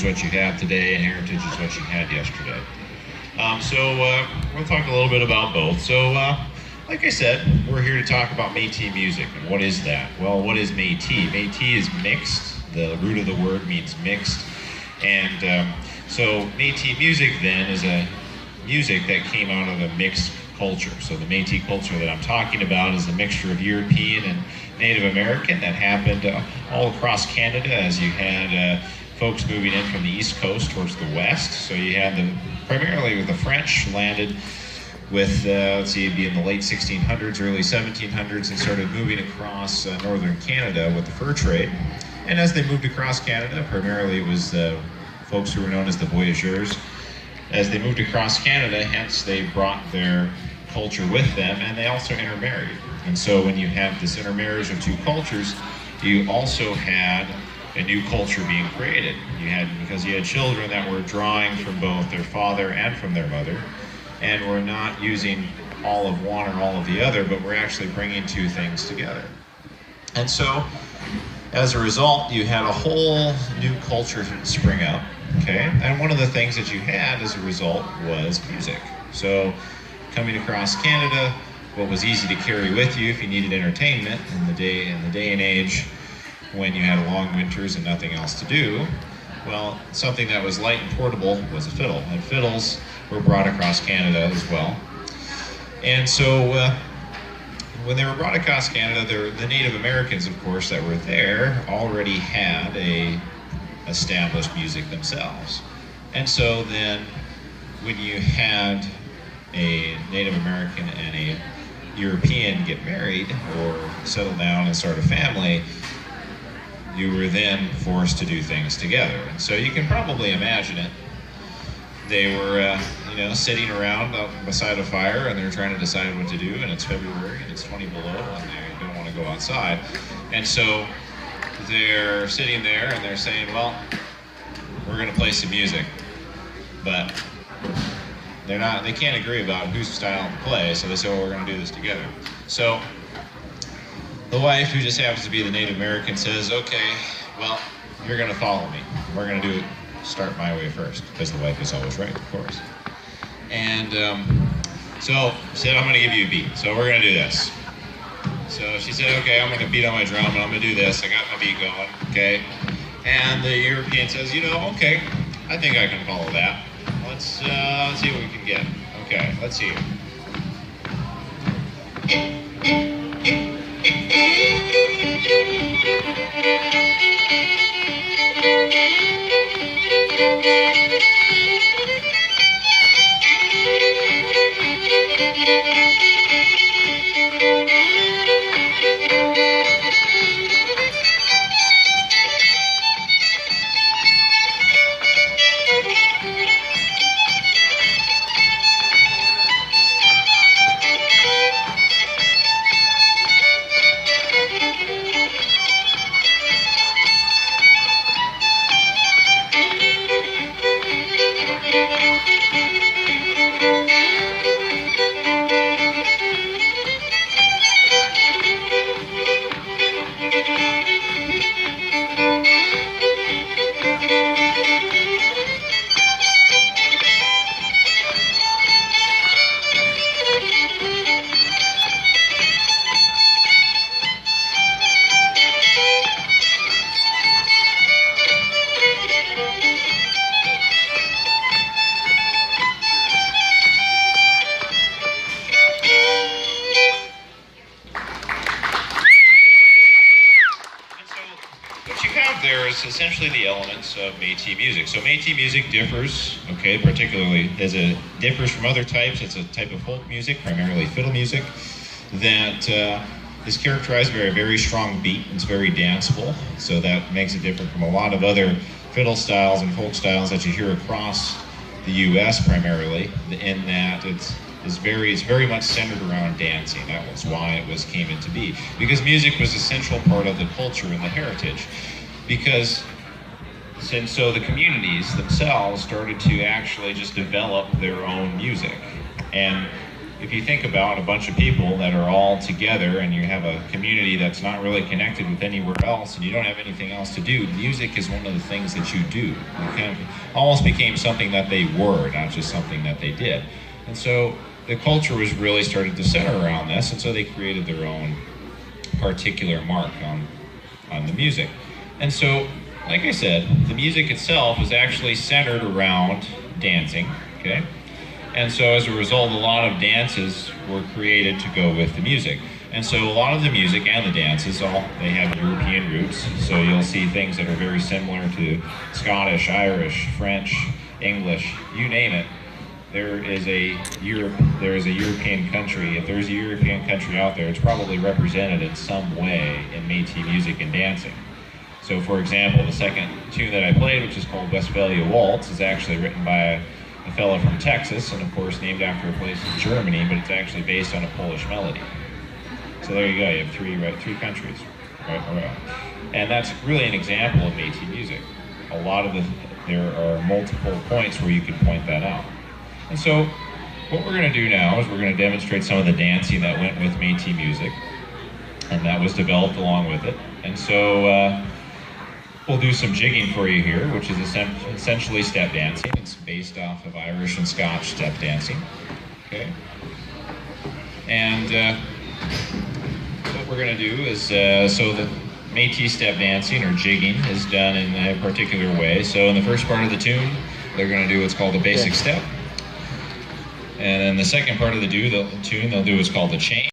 what you have today, and heritage is what you had yesterday. We'll talk a little bit about both. Like I said, we're here to talk about Métis music. And what is that? Well, what is Métis? Métis is mixed. The root of the word means mixed. And so Métis music then is a music that came out of a mixed culture. So the Métis culture that I'm talking about is a mixture of European and Native American that happened all across Canada as you had folks moving in from the East Coast towards the West. So you had primarily the French landed with, it'd be in the late 1600s, early 1700s, and started moving across northern Canada with the fur trade. And as they moved across Canada, primarily it was folks who were known as the voyageurs. As they moved across Canada, hence they brought their culture with them, and they also intermarried. And so when you have this intermarriage of two cultures, you also had a new culture being created. Because you had children that were drawing from both their father and from their mother, and we're not using all of one or all of the other, but we're actually bringing two things together. And so, as a result, you had a whole new culture spring up, okay? And one of the things that you had as a result was music. So, coming across Canada, what was easy to carry with you if you needed entertainment in the day and age when you had long winters and nothing else to do, well, something that was light and portable was a fiddle. And fiddles were brought across Canada as well. And so when they were brought across Canada, the Native Americans, of course, that were there already had a established music themselves. And so then when you had a Native American and a European get married or settle down and start a family, you were then forced to do things together. And so you can probably imagine it. They were, sitting around beside a fire, and they're trying to decide what to do, and it's February, and it's 20 below, and they don't want to go outside. And so they're sitting there, and they're saying, well, we're going to play some music. But they can't agree about whose style to play, so they say, well, we're going to do this together. So the wife, who just happens to be the Native American, says, okay, well, you're going to follow me. We're going to start my way first, because the wife is always right, of course. And so she said, I'm going to give you a beat, so we're going to do this. So she said, okay, I'm going to beat on my drum, and I'm going to do this. I got my beat going, okay? And the European says, okay, I think I can follow that. Let's see what we can get. Okay, let's see. Essentially the elements of Métis music. So Métis music differs, okay, particularly differs from other types. It's a type of folk music, primarily fiddle music, that is characterized by a very strong beat. It's very danceable, so that makes it different from a lot of other fiddle styles and folk styles that you hear across the U.S. primarily, in that it's very much centered around dancing. That was why it came into be, because music was a central part of the culture and the heritage. So the communities themselves started to actually just develop their own music. And if you think about a bunch of people that are all together and you have a community that's not really connected with anywhere else and you don't have anything else to do, music is one of the things that you do. It kind of almost became something that they were, not just something that they did. And so the culture was really started to center around this, and so they created their own particular mark on the music. And so, like I said, the music itself is actually centered around dancing, okay? And so as a result, a lot of dances were created to go with the music. And so a lot of the music and the dances, they have European roots. So you'll see things that are very similar to Scottish, Irish, French, English, you name it. There is a European country. If there's a European country out there, it's probably represented in some way in Métis music and dancing. So for example, the second tune that I played, which is called Westphalia Waltz, is actually written by a fellow from Texas, and of course named after a place in Germany, but it's actually based on a Polish melody. So there you go, you have three countries, right? And that's really an example of Métis music. There are multiple points where you can point that out. And so what we're going to do now is we're going to demonstrate some of the dancing that went with Métis music, and that was developed along with it. And so we'll do some jigging for you here, which is essentially step dancing. It's based off of Irish and Scotch step dancing. Okay. And what we're going to do is, so the Métis step dancing or jigging is done in a particular way. So in the first part of the tune, they're going to do what's called a basic step. And then the second part of the tune, they'll do what's called the chain.